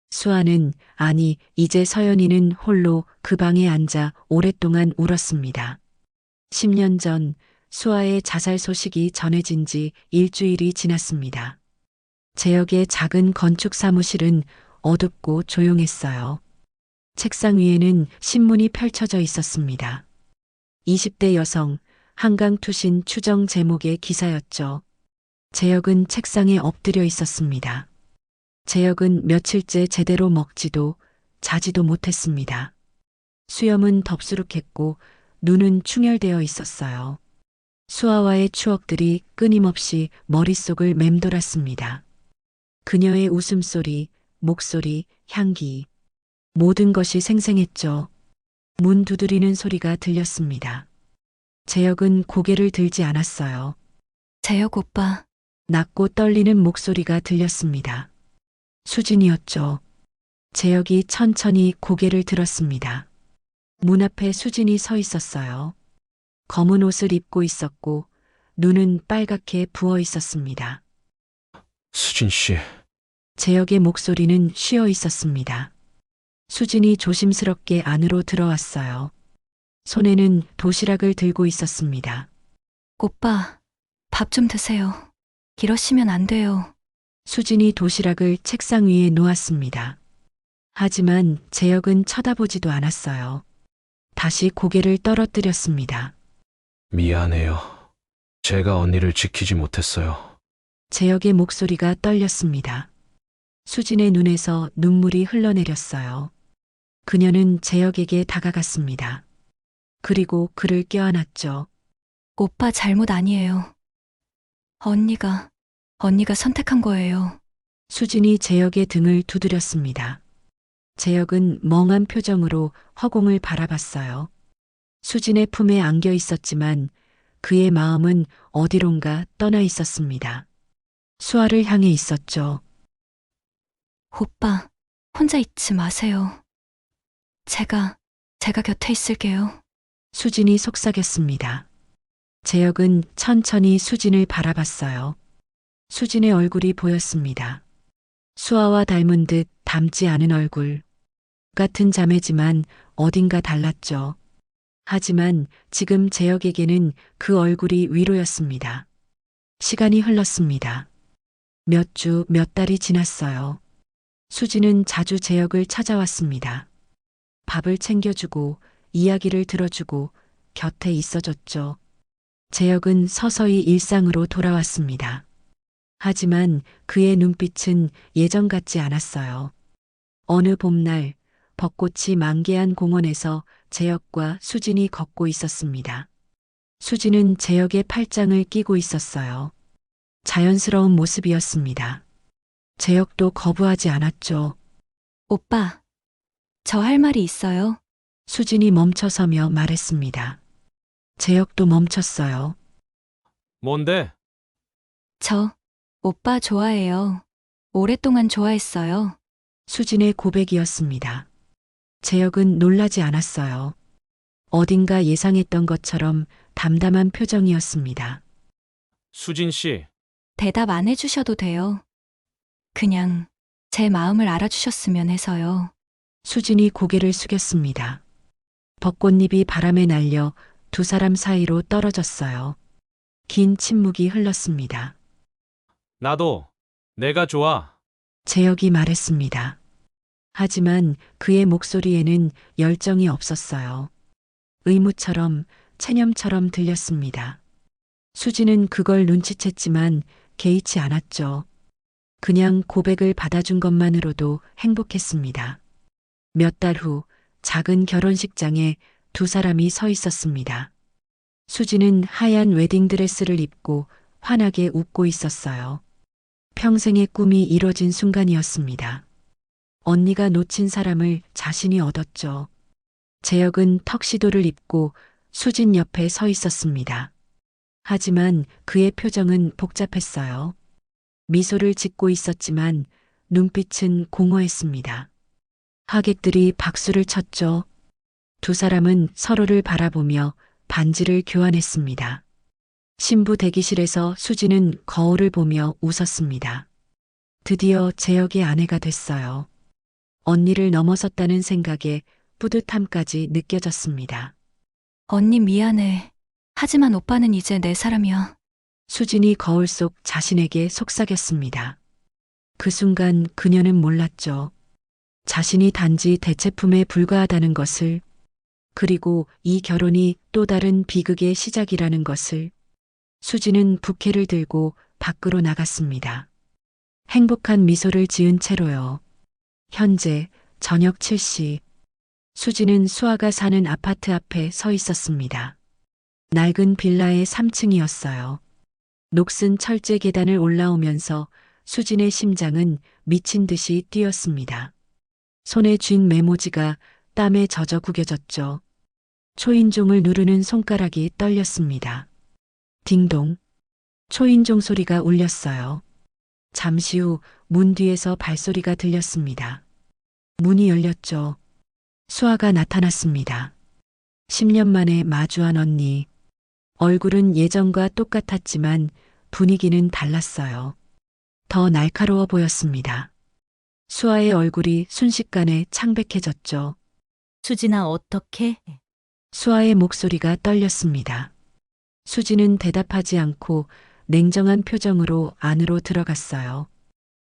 수아는, 아니, 이제 서연이는 홀로 그 방에 앉아 오랫동안 울었습니다. 10년 전 수아의 자살 소식이 전해진 지 일주일이 지났습니다. 제역의 작은 건축 사무실은 어둡고 조용했어요. 책상 위에는 신문이 펼쳐져 있었습니다. 20대 여성, 한강투신 추정 제목의 기사였죠. 제역은 책상에 엎드려 있었습니다. 제역은 며칠째 제대로 먹지도 자지도 못했습니다. 수염은 덥수룩했고 눈은 충혈되어 있었어요. 수아와의 추억들이 끊임없이 머릿속을 맴돌았습니다. 그녀의 웃음소리, 목소리, 향기. 모든 것이 생생했죠. 문 두드리는 소리가 들렸습니다. 제역은 고개를 들지 않았어요. 재혁 오빠, 낮고 떨리는 목소리가 들렸습니다. 수진이었죠. 제역이 천천히 고개를 들었습니다. 문 앞에 수진이 서 있었어요. 검은 옷을 입고 있었고 눈은 빨갛게 부어 있었습니다. 수진 씨, 제역의 목소리는 쉬어 있었습니다. 수진이 조심스럽게 안으로 들어왔어요. 손에는 도시락을 들고 있었습니다. 오빠, 밥 좀 드세요. 이러시면 안 돼요. 수진이 도시락을 책상 위에 놓았습니다. 하지만 제역은 쳐다보지도 않았어요. 다시 고개를 떨어뜨렸습니다. 미안해요. 제가 언니를 지키지 못했어요. 제역의 목소리가 떨렸습니다. 수진의 눈에서 눈물이 흘러내렸어요. 그녀는 제역에게 다가갔습니다. 그리고 그를 껴안았죠. 오빠 잘못 아니에요. 언니가 선택한 거예요. 수진이 제역의 등을 두드렸습니다. 제역은 멍한 표정으로 허공을 바라봤어요. 수진의 품에 안겨 있었지만 그의 마음은 어디론가 떠나 있었습니다. 수아를 향해 있었죠. 오빠, 혼자 있지 마세요. 제가 곁에 있을게요. 수진이 속삭였습니다. 제역은 천천히 수진을 바라봤어요. 수진의 얼굴이 보였습니다. 수아와 닮은 듯 닮지 않은 얼굴. 같은 자매지만 어딘가 달랐죠. 하지만 지금 제역에게는 그 얼굴이 위로였습니다. 시간이 흘렀습니다. 몇 주, 몇 달이 지났어요. 수진은 자주 제역을 찾아왔습니다. 밥을 챙겨주고 이야기를 들어주고 곁에 있어줬죠. 제역은 서서히 일상으로 돌아왔습니다. 하지만 그의 눈빛은 예전 같지 않았어요. 어느 봄날 벚꽃이 만개한 공원에서 제역과 수진이 걷고 있었습니다. 수진은 제역의 팔짱을 끼고 있었어요. 자연스러운 모습이었습니다. 제역도 거부하지 않았죠. 오빠, 저 할 말이 있어요. 수진이 멈춰서며 말했습니다. 제역도 멈췄어요. 뭔데? 저 오빠 좋아해요. 오랫동안 좋아했어요. 수진의 고백이었습니다. 제역은 놀라지 않았어요. 어딘가 예상했던 것처럼 담담한 표정이었습니다. 수진 씨, 대답 안 해주셔도 돼요. 그냥 제 마음을 알아주셨으면 해서요. 수진이 고개를 숙였습니다. 벚꽃잎이 바람에 날려 두 사람 사이로 떨어졌어요. 긴 침묵이 흘렀습니다. 나도 내가 좋아. 제역이 말했습니다. 하지만 그의 목소리에는 열정이 없었어요. 의무처럼, 체념처럼 들렸습니다. 수지는 그걸 눈치챘지만 개의치 않았죠. 그냥 고백을 받아준 것만으로도 행복했습니다. 몇 달 후 작은 결혼식장에 두 사람이 서 있었습니다. 수지는 하얀 웨딩드레스를 입고 환하게 웃고 있었어요. 평생의 꿈이 이뤄진 순간이었습니다. 언니가 놓친 사람을 자신이 얻었죠. 재혁은 턱시도를 입고 수진 옆에 서 있었습니다. 하지만 그의 표정은 복잡했어요. 미소를 짓고 있었지만 눈빛은 공허했습니다. 하객들이 박수를 쳤죠. 두 사람은 서로를 바라보며 반지를 교환했습니다. 신부 대기실에서 수지는 거울을 보며 웃었습니다. 드디어 재혁의 아내가 됐어요. 언니를 넘어섰다는 생각에 뿌듯함까지 느껴졌습니다. 언니 미안해. 하지만 오빠는 이제 내 사람이야. 수진이 거울 속 자신에게 속삭였습니다. 그 순간 그녀는 몰랐죠. 자신이 단지 대체품에 불과하다는 것을, 그리고 이 결혼이 또 다른 비극의 시작이라는 것을. 수지는 부케를 들고 밖으로 나갔습니다. 행복한 미소를 지은 채로요. 현재 저녁 7시. 수지는 수아가 사는 아파트 앞에 서 있었습니다. 낡은 빌라의 3층이었어요. 녹슨 철제 계단을 올라오면서 수진의 심장은 미친 듯이 뛰었습니다. 손에 쥔 메모지가 땀에 젖어 구겨졌죠. 초인종을 누르는 손가락이 떨렸습니다. 딩동. 초인종 소리가 울렸어요. 잠시 후 문 뒤에서 발소리가 들렸습니다. 문이 열렸죠. 수아가 나타났습니다. 10년 만에 마주한 언니. 얼굴은 예전과 똑같았지만 분위기는 달랐어요. 더 날카로워 보였습니다. 수아의 얼굴이 순식간에 창백해졌죠. 수진아, 어떡해? 수아의 목소리가 떨렸습니다. 수지는 대답하지 않고 냉정한 표정으로 안으로 들어갔어요.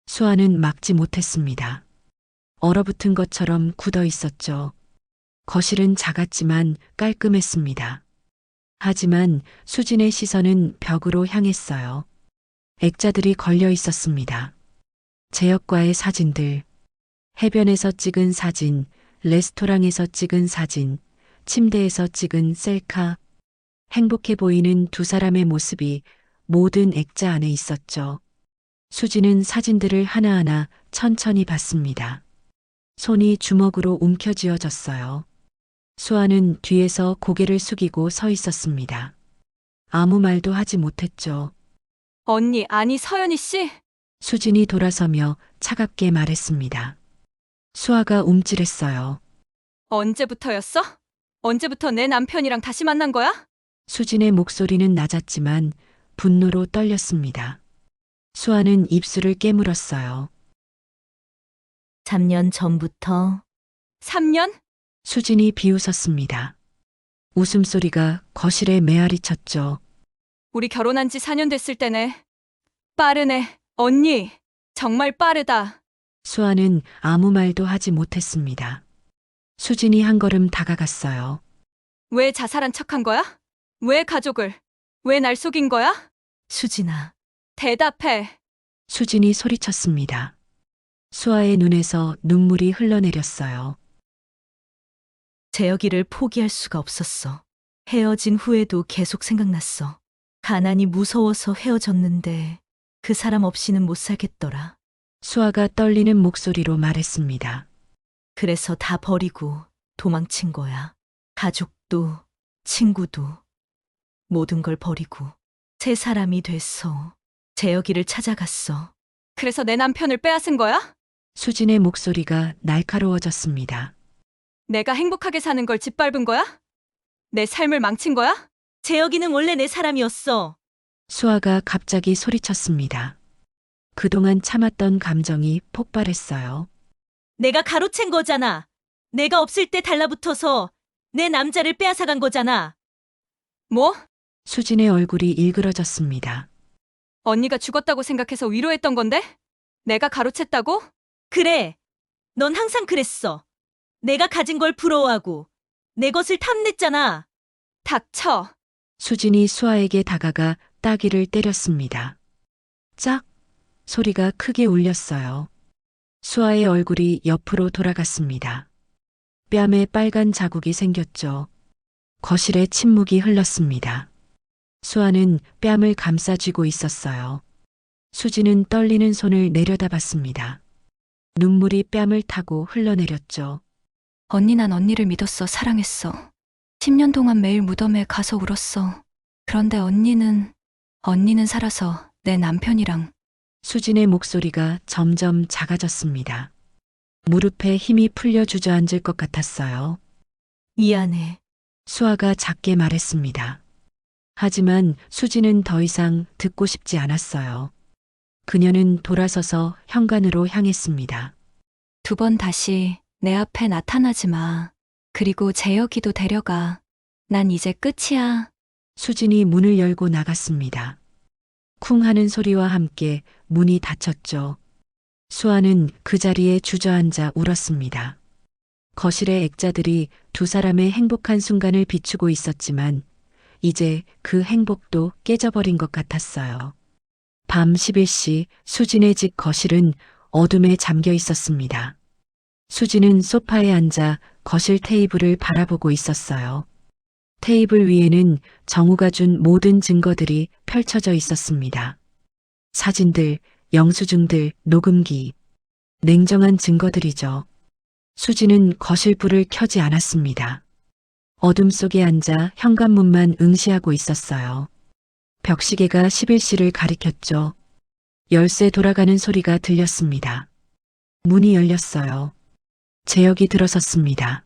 수아는 막지 못했습니다. 얼어붙은 것처럼 굳어 있었죠. 거실은 작았지만 깔끔했습니다. 하지만 수진의 시선은 벽으로 향했어요. 액자들이 걸려 있었습니다. 재혁과의 사진들, 해변에서 찍은 사진, 레스토랑에서 찍은 사진, 침대에서 찍은 셀카. 행복해 보이는 두 사람의 모습이 모든 액자 안에 있었죠. 수지는 사진들을 하나하나 천천히 봤습니다. 손이 주먹으로 움켜쥐어졌어요. 수아는 뒤에서 고개를 숙이고 서 있었습니다. 아무 말도 하지 못했죠. 언니, 아니 서연이 씨. 수진이 돌아서며 차갑게 말했습니다. 수아가 움찔했어요. 언제부터였어? 언제부터 내 남편이랑 다시 만난 거야? 수진의 목소리는 낮았지만 분노로 떨렸습니다. 수아는 입술을 깨물었어요. 3년 전부터 3년? 수진이 비웃었습니다. 웃음소리가 거실에 메아리 쳤죠. 우리 결혼한 지 4년 됐을 때네. 빠르네. 언니, 정말 빠르다. 수아는 아무 말도 하지 못했습니다. 수진이 한 걸음 다가갔어요. 왜 자살한 척한 거야? 왜 가족을? 왜 날 속인 거야? 수진아, 대답해. 수진이 소리쳤습니다. 수아의 눈에서 눈물이 흘러내렸어요. 재혁이를 포기할 수가 없었어. 헤어진 후에도 계속 생각났어. 가난이 무서워서 헤어졌는데 그 사람 없이는 못 살겠더라. 수아가 떨리는 목소리로 말했습니다. 그래서 다 버리고 도망친 거야. 가족도, 친구도, 모든 걸 버리고 새 사람이 됐어. 재혁이를 찾아갔어. 그래서 내 남편을 빼앗은 거야? 수진의 목소리가 날카로워졌습니다. 내가 행복하게 사는 걸 짓밟은 거야? 내 삶을 망친 거야? 재혁이는 원래 내 사람이었어. 수아가 갑자기 소리쳤습니다. 그동안 참았던 감정이 폭발했어요. 내가 가로챈 거잖아. 내가 없을 때 달라붙어서 내 남자를 빼앗아간 거잖아. 뭐? 수진의 얼굴이 일그러졌습니다. 언니가 죽었다고 생각해서 위로했던 건데? 내가 가로챘다고? 그래. 넌 항상 그랬어. 내가 가진 걸 부러워하고 내 것을 탐냈잖아. 닥쳐. 수진이 수아에게 다가가 따귀를 때렸습니다. 짝! 소리가 크게 울렸어요. 수아의 얼굴이 옆으로 돌아갔습니다. 뺨에 빨간 자국이 생겼죠. 거실에 침묵이 흘렀습니다. 수아는 뺨을 감싸쥐고 있었어요. 수지는 떨리는 손을 내려다봤습니다. 눈물이 뺨을 타고 흘러내렸죠. 언니 난 언니를 믿었어. 사랑했어. 10년 동안 매일 무덤에 가서 울었어. 그런데 언니는 살아서 내 남편이랑. 수진의 목소리가 점점 작아졌습니다. 무릎에 힘이 풀려 주저앉을 것 같았어요. 미안해. 수아가 작게 말했습니다. 하지만 수지는 더 이상 듣고 싶지 않았어요. 그녀는 돌아서서 현관으로 향했습니다. 2번 다시 내 앞에 나타나지 마. 그리고 재혁이도 데려가. 난 이제 끝이야. 수진이 문을 열고 나갔습니다. 쿵 하는 소리와 함께 문이 닫혔죠. 수아는 그 자리에 주저앉아 울었습니다. 거실의 액자들이 두 사람의 행복한 순간을 비추고 있었지만 이제 그 행복도 깨져버린 것 같았어요. 밤 11시 수진의 집 거실은 어둠에 잠겨 있었습니다. 수진은 소파에 앉아 거실 테이블을 바라보고 있었어요. 테이블 위에는 정우가 준 모든 증거들이 펼쳐져 있었습니다. 사진들, 영수증들, 녹음기. 냉정한 증거들이죠. 수지는 거실 불을 켜지 않았습니다. 어둠 속에 앉아 현관문만 응시하고 있었어요. 벽시계가 11시를 가리켰죠. 열쇠 돌아가는 소리가 들렸습니다. 문이 열렸어요. 재혁이 들어섰습니다.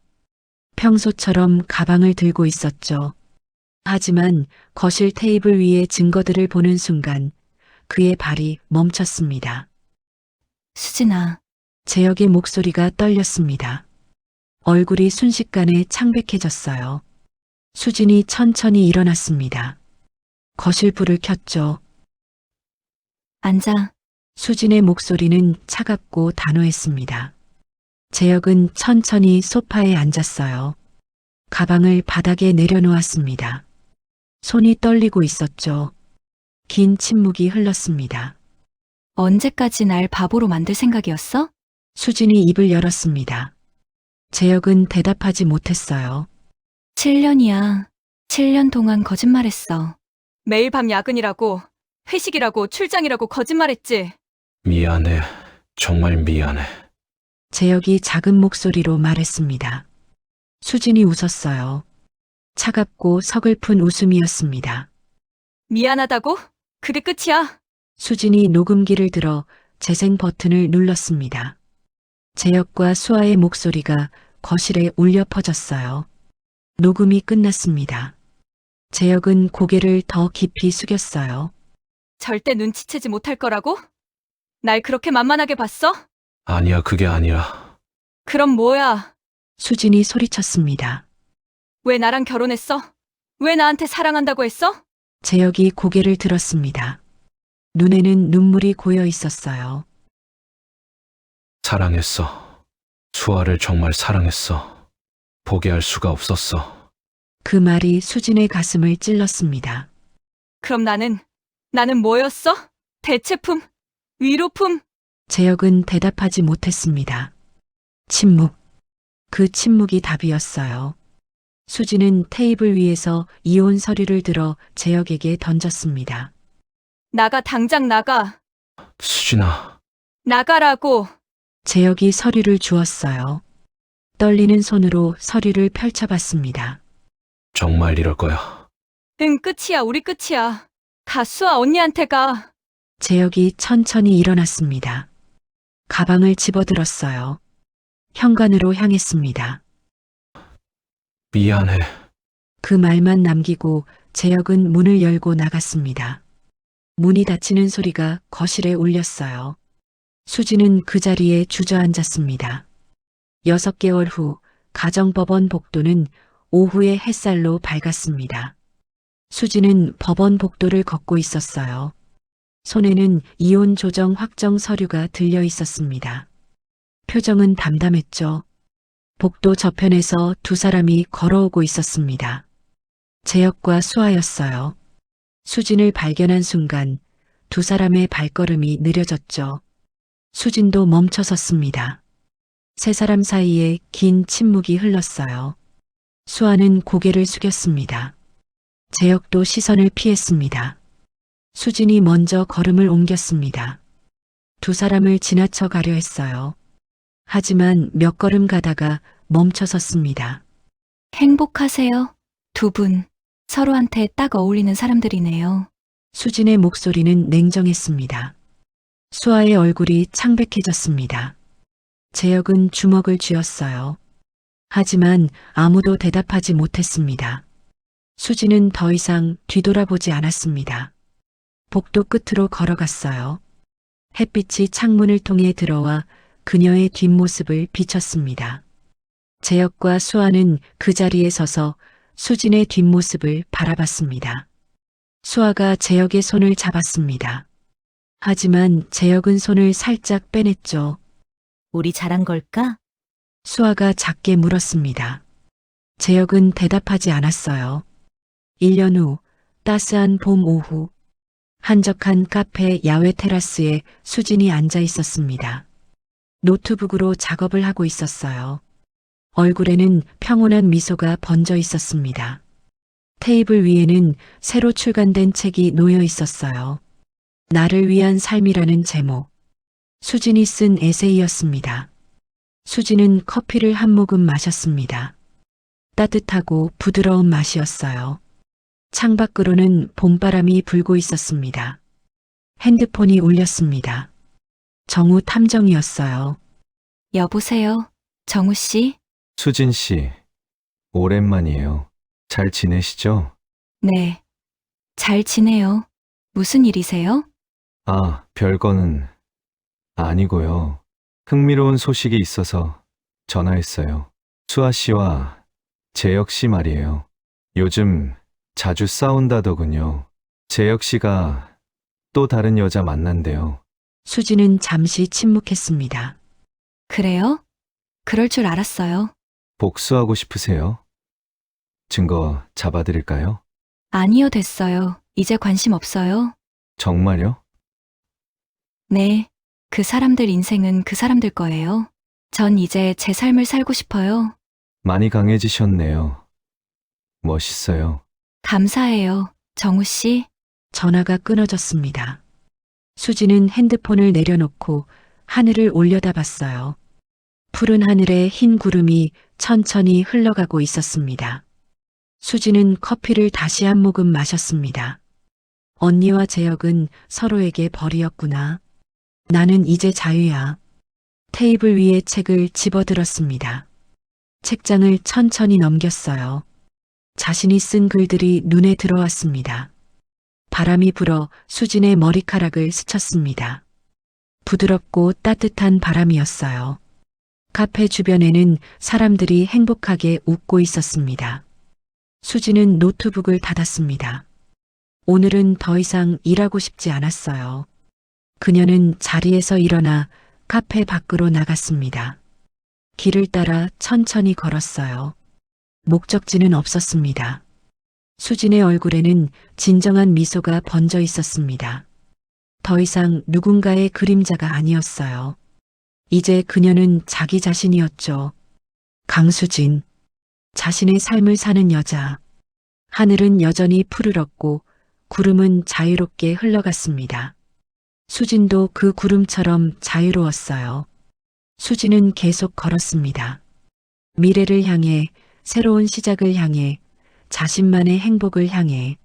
평소처럼 가방을 들고 있었죠. 하지만 거실 테이블 위에 증거들을 보는 순간 그의 발이 멈췄습니다. 수진아, 재혁의 목소리가 떨렸습니다. 얼굴이 순식간에 창백해졌어요. 수진이 천천히 일어났습니다. 거실 불을 켰죠. 앉아. 수진의 목소리는 차갑고 단호했습니다. 재혁은 천천히 소파에 앉았어요. 가방을 바닥에 내려놓았습니다. 손이 떨리고 있었죠. 긴 침묵이 흘렀습니다. 언제까지 날 바보로 만들 생각이었어? 수진이 입을 열었습니다. 재혁은 대답하지 못했어요. 7년이야. 7년 동안 거짓말했어. 매일 밤 야근이라고, 회식이라고, 출장이라고 거짓말했지. 미안해. 정말 미안해. 재혁이 작은 목소리로 말했습니다. 수진이 웃었어요. 차갑고 서글픈 웃음이었습니다. 미안하다고? 그게 끝이야? 수진이 녹음기를 들어 재생 버튼을 눌렀습니다. 재혁과 수아의 목소리가 거실에 울려 퍼졌어요. 녹음이 끝났습니다. 재혁은 고개를 더 깊이 숙였어요. 절대 눈치채지 못할 거라고? 날 그렇게 만만하게 봤어? 아니야, 그게 아니야. 그럼 뭐야? 수진이 소리쳤습니다. 왜 나랑 결혼했어? 왜 나한테 사랑한다고 했어? 재혁이 고개를 들었습니다. 눈에는 눈물이 고여 있었어요. 사랑했어. 수아를 정말 사랑했어. 포기할 수가 없었어. 그 말이 수진의 가슴을 찔렀습니다. 그럼 나는 뭐였어? 대체품? 위로품? 재혁은 대답하지 못했습니다. 침묵. 그 침묵이 답이었어요. 수진은 테이블 위에서 이혼 서류를 들어 재혁에게 던졌습니다. 나가, 당장 나가. 수진아, 나가라고. 재혁이 서류를 주었어요. 떨리는 손으로 서류를 펼쳐봤습니다. 정말 이럴 거야. 응, 끝이야. 우리 끝이야. 가, 수아 언니한테 가. 재혁이 천천히 일어났습니다. 가방을 집어들었어요. 현관으로 향했습니다. 미안해. 그 말만 남기고 재혁은 문을 열고 나갔습니다. 문이 닫히는 소리가 거실에 울렸어요. 수지는 그 자리에 주저앉았습니다. 6개월 후 가정법원 복도는 오후의 햇살로 밝았습니다. 수지는 법원 복도를 걷고 있었어요. 손에는 이혼 조정 확정 서류가 들려 있었습니다. 표정은 담담했죠. 복도 저편에서 두 사람이 걸어오고 있었습니다. 재혁과 수아였어요. 수진을 발견한 순간 두 사람의 발걸음이 느려졌죠. 수진도 멈춰섰습니다. 세 사람 사이에 긴 침묵이 흘렀어요. 수아는 고개를 숙였습니다. 재혁도 시선을 피했습니다. 수진이 먼저 걸음을 옮겼습니다. 두 사람을 지나쳐 가려 했어요. 하지만 몇 걸음 가다가 멈춰 섰습니다. 행복하세요. 두 분. 서로한테 딱 어울리는 사람들이네요. 수진의 목소리는 냉정했습니다. 수아의 얼굴이 창백해졌습니다. 재혁은 주먹을 쥐었어요. 하지만 아무도 대답하지 못했습니다. 수진은 더 이상 뒤돌아보지 않았습니다. 복도 끝으로 걸어갔어요. 햇빛이 창문을 통해 들어와 그녀의 뒷모습을 비쳤습니다. 재혁과 수아는 그 자리에 서서 수진의 뒷모습을 바라봤습니다. 수아가 재혁의 손을 잡았습니다. 하지만 재혁은 손을 살짝 빼냈죠. 우리 잘한 걸까? 수아가 작게 물었습니다. 재혁은 대답하지 않았어요. 1년 후 따스한 봄 오후 한적한 카페 야외 테라스에 수진이 앉아 있었습니다. 노트북으로 작업을 하고 있었어요. 얼굴에는 평온한 미소가 번져 있었습니다. 테이블 위에는 새로 출간된 책이 놓여 있었어요. 나를 위한 삶이라는 제목. 수진이 쓴 에세이였습니다. 수진은 커피를 한 모금 마셨습니다. 따뜻하고 부드러운 맛이었어요. 창밖으로는 봄바람이 불고 있었습니다. 핸드폰이 울렸습니다. 정우 탐정이었어요. 여보세요. 정우 씨? 수진 씨, 오랜만이에요. 잘 지내시죠? 네. 잘 지내요. 무슨 일이세요? 아, 별거는 아니고요. 흥미로운 소식이 있어서 전화했어요. 수아 씨와 재혁 씨 말이에요. 요즘 자주 싸운다더군요. 재혁 씨가 또 다른 여자 만난대요. 수진은 잠시 침묵했습니다. 그래요? 그럴 줄 알았어요. 복수하고 싶으세요? 증거 잡아드릴까요? 아니요, 됐어요. 이제 관심 없어요. 정말요? 네. 그 사람들 인생은 그 사람들 거예요. 전 이제 제 삶을 살고 싶어요. 많이 강해지셨네요. 멋있어요. 감사해요. 정우 씨. 전화가 끊어졌습니다. 수진은 핸드폰을 내려놓고 하늘을 올려다봤어요. 푸른 하늘에 흰 구름이 천천히 흘러가고 있었습니다. 수진은 커피를 다시 한 모금 마셨습니다. 언니와 재혁은 서로에게 벌이었구나. 나는 이제 자유야. 테이블 위에 책을 집어들었습니다. 책장을 천천히 넘겼어요. 자신이 쓴 글들이 눈에 들어왔습니다. 바람이 불어 수진의 머리카락을 스쳤습니다. 부드럽고 따뜻한 바람이었어요. 카페 주변에는 사람들이 행복하게 웃고 있었습니다. 수진은 노트북을 닫았습니다. 오늘은 더 이상 일하고 싶지 않았어요. 그녀는 자리에서 일어나 카페 밖으로 나갔습니다. 길을 따라 천천히 걸었어요. 목적지는 없었습니다. 수진의 얼굴에는 진정한 미소가 번져 있었습니다. 더 이상 누군가의 그림자가 아니었어요. 이제 그녀는 자기 자신이었죠. 강수진. 자신의 삶을 사는 여자. 하늘은 여전히 푸르렀고 구름은 자유롭게 흘러갔습니다. 수진도 그 구름처럼 자유로웠어요. 수진은 계속 걸었습니다. 미래를 향해, 새로운 시작을 향해, 자신만의 행복을 향해